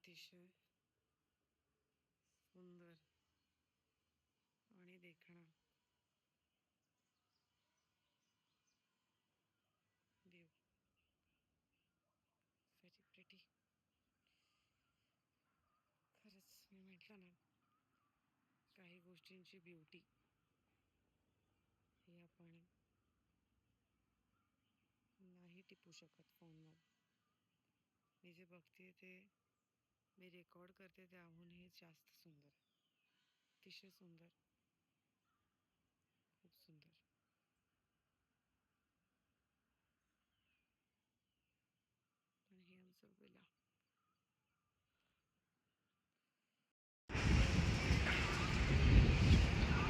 अतिशय सुंदर आणि देखणा व्ह्यू. Very pretty. खरंच मी म्हटलं ना, काही गोष्टींची ब्युटी ही आपण नाही टिपू शकत फोनवर. मी जे बघते ते मी रेकॉर्ड करते त्याहूनही जास्त सुंदर, अतिशय सुंदर, खूप सुंदर. पण हे आमचं विला.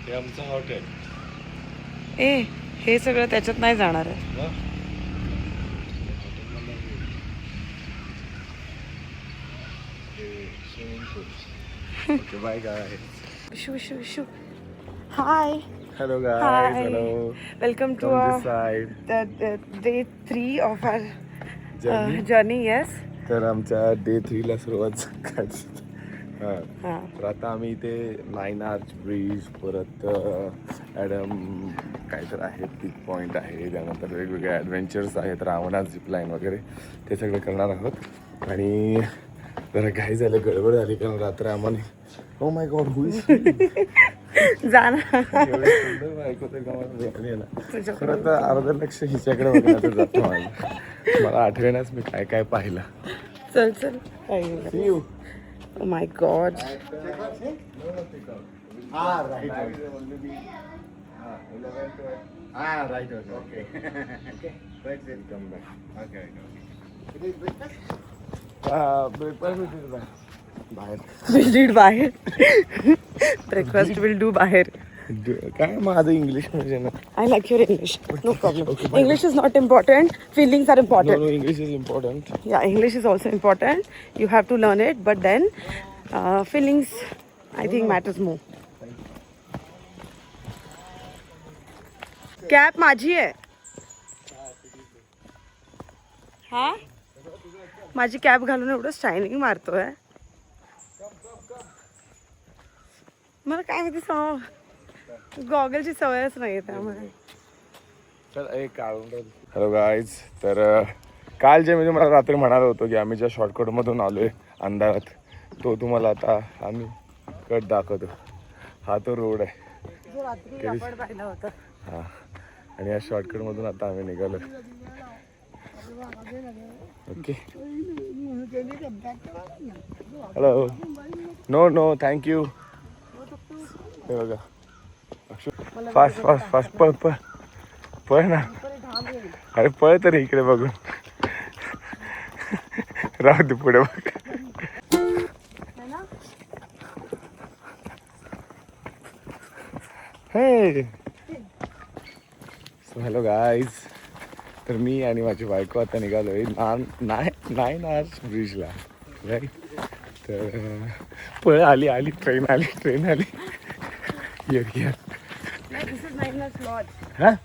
हे आमचं हॉटेल. ए हे सगळं त्याच्यात नाही जाणार आहे. Okay bye guys. Vishu Vishu Vishu. Hi. Hello guys. Hello. Welcome to day 3 of our journey. Yes. तर आमच्या डे 3 ला सुरुवात करायची. तर आता आम्ही इथे 9 आर्च ब्रिज, परत ॲडम काय तर आहे, पिक पॉईंट आहे, त्यानंतर वेगवेगळे ॲडव्हेंचर्स आहेत, रावणा झिपलाईन वगैरे, ते सगळं करणार आहोत. आणि जरा काही झालं, गडबड झाली, कारण रात्र आम्हाला ओ माय गॉड हुई जाणार. खरं तर अर्ध लक्ष हिच्याकडे बघण्याचं जातो मला आठवण्यास मी काय काय पाहिलं. चल चल. Oh my God. बाहेर. ब्रेकफास्ट विल डू बाहेर. काय माझं इंग्लिश म्हणजे ना. I like your English. No problem. English is not important. Feelings are important. No, English is important. Yeah, English is also important. You have to learn it, but then feelings, I think, matters more. Cap माझी आहे. हा माझी cap घालून एवढं shining मारतोय. मला काय माहिती, गॉगलची सवयच नाही त्यामुळे. Hello guys. तर काल जे म्हणजे मला रात्री म्हणालो होतो की आम्ही ज्या शॉर्टकटमधून आलो आहे अंधारात, तो तुम्हाला आता आम्ही कट दाखवतो. हा तो रोड आहे. हां, आणि या शॉर्टकटमधून आता आम्ही निघालो. Okay. Hello. No no thank you. हे बघा, फास्ट फास्ट फास्ट पळ पळ पळ ना. अरे पळ तरी इकडे बघून. राहू दे पुढे बघ. हे सो हॅलो गाईज. तर मी आणि माझी बायको आता निघालो आहे 9 आर्च ब्रिजला, राईट. तर पळ आली आली ट्रेन आली. Here. This is 9 lodge. Huh?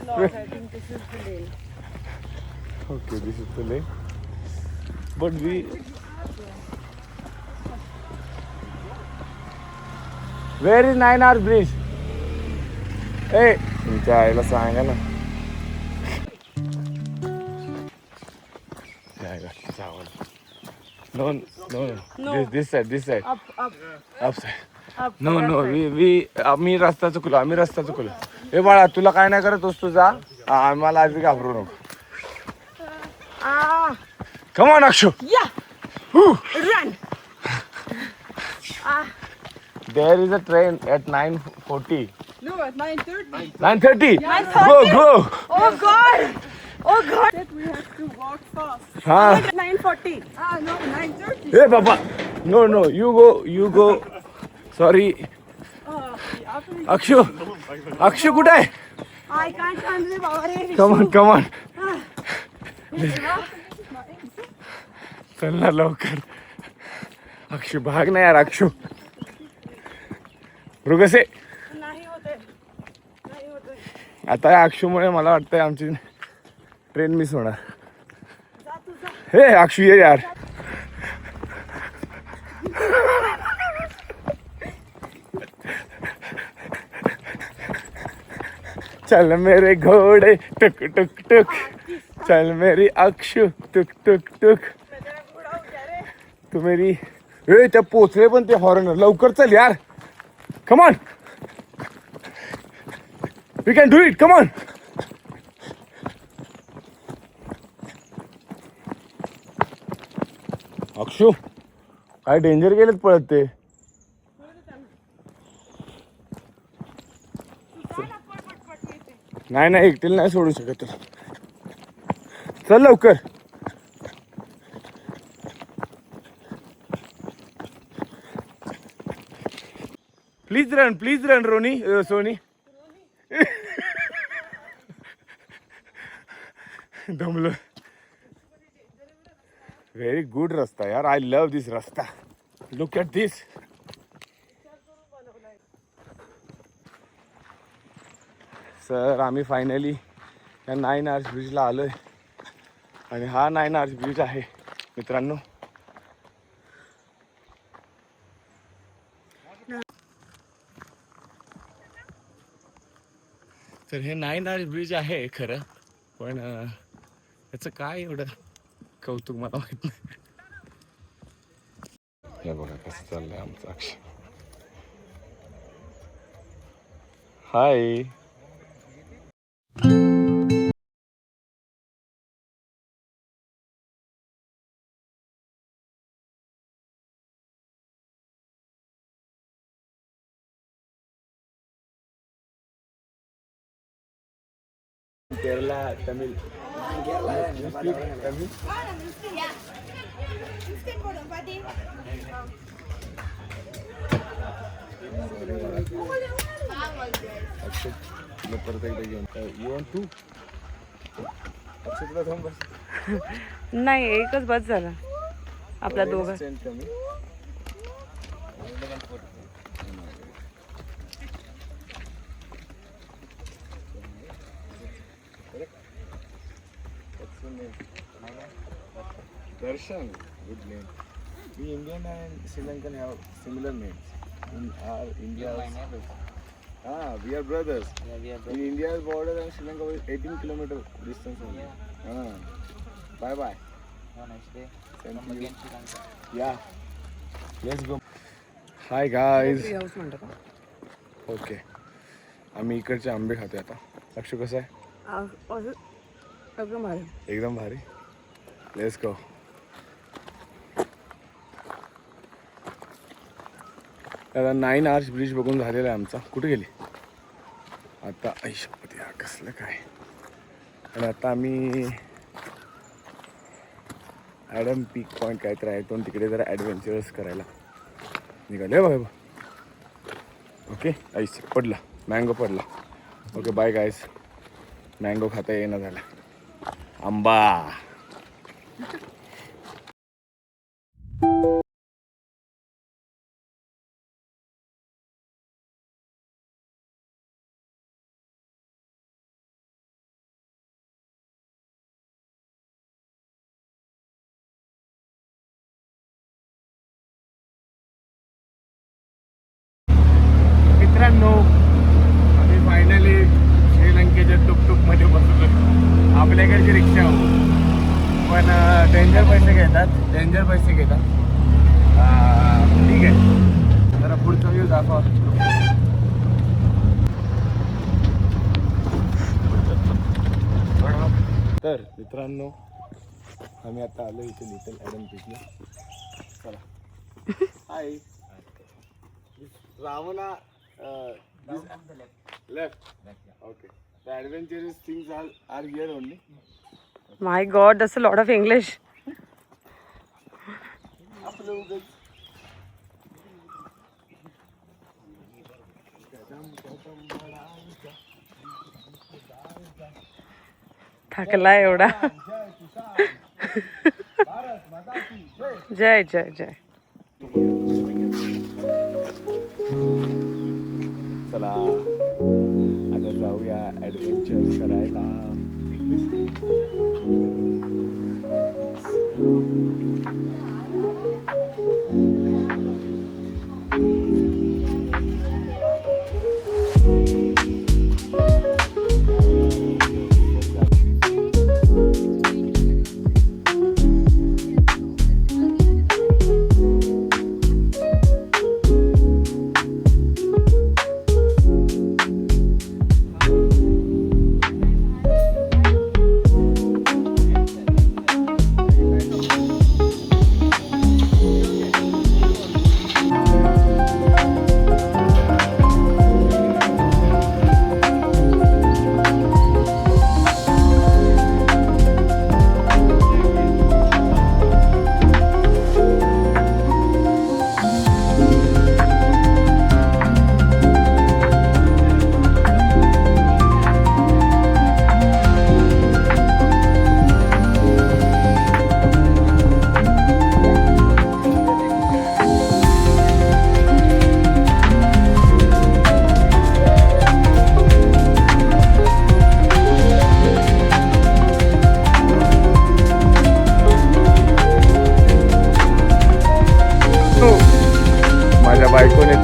Lodge, I think this is the lane. Okay, this is the lane. But where is 9 Hours Bridge? Hey, तुमच्या आईला सांगा ना. No. This side. Up side. No आम्ही रस्ता चुकलो. ए बाळा, तुला काय नाही करत असतो जा, आम्हाला आधी घाबरू नको. कम on Akshu. Run. There is a train at 9:40. No, at 9:30. 9:30. 9:30. Go. Oh God. We have to walk fast. हाँ. 9:40. No, 9:30. Hey Papa. No. You go. Sorry. Akshu कुठे आहे? I can't run रे बाबा रे. Come on. चल ना लवकर. अक्षु भाग ना यार. अक्षु रुगसे. नाही होते. आता अक्षुमुळे मला वाटतंय आमची ट्रेन मिस होणार. हे अक्षु ये यार. चल मेरे घोडे टुक टुक टुक, चल मेरी अक्षु टुक टुक टुक, तू मेरी. ए त्या पोचले पण ते हॉर्न, लवकर चल यार. Come on, we can do it, come on. Akshu काय डेंजर गेलेत पळत ते. नाही नाही, एकटीला नाही सोडू शकत तुला. चल लवकर. Please run Roni Soni. दमलो. व्हेरी गुड रस्ता यार, आय लव्ह दिस रस्ता. Look at this. सर आम्ही फायनली या 9 आर्च ब्रिजला आलोय आणि हा 9 आर्च ब्रिज आहे मित्रांनो. तर हे 9 आर्च ब्रिज आहे खरं, पण याचं काय एवढं कौतुक मला माहित नाही. हे बघा कसं चाललंय आमचं अक्षय. हाय. केरला तमिळ. तमिळ. परत एकदा घेऊन यू वॉन्ट टू. अक्षयला थांब बस. नाही, एकच बस झाला आपला दोघं. Darshan, good name. We Indian and Sri Lankan have similar names. In our India, we are brothers. Yeah, we are In India's border and Sri Lanka is 18 kilometer distance only. Bye bye. Have a nice day. Thank Come you. again, Sri Lanka. Yeah. Let's go. Hi guys. House म्हणतो का? Okay. आम्ही इकडचे आंबे खातोय आता. अक्षु कसं आहे? एकदम भारी. एकदम भारी. Let's go. आता 9 आर्च ब्रिज बघून झालेला आहे आमचा. कुठे गेली आता? ऐशपती हा कसलं काय. आणि आता आम्ही ॲडम पीक पॉईंट काहीतरी आहे तो, तिकडे जरा ॲडव्हेंचरस करायला निघाले बघा. ओके. ऐश पडला, मँगो पडला. Okay bye guys. मँगो खाता येणं झाला. आंबा. मित्रांनो आम्ही फायनली श्रीलंकेच्या टुकटुकमध्ये बसलो. आपल्याकडची रिक्षा हो, पण डेंजर पैसे घेतात. ठीक आहे, जरा पुढचा व्ह्यू दाखवा. तर मित्रांनो आम्ही आता आलो इथे लिटल ॲडम पीकला. चला. हाय. Ravana, left. Okay. The adventurous things are here only. My God, that's a lot of English. थकला एवढा. जय जय जय. चला आता जाऊया ॲडव्हेंचर करायला.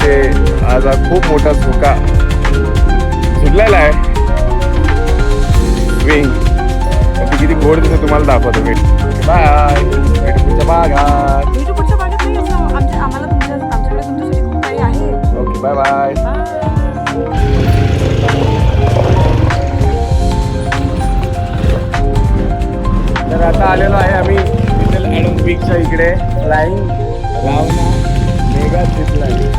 ते आज हा खूप मोठा झोका झुललेला आहे विंग. ती किती गोड दिसते तुम्हाला दाखवतो मी. बाय, भेटू पुढच्या भागात. पुढच्या भागात नाही आम्हाला आमच्याकडे तुमच्यासाठी खूप काही आहे. Okay, bye bye. तर आता आलेलो आहे आम्ही लिटल ॲडम बीचच्या इकडे. फ्लाइंग रावना मेगा झिप लाईन.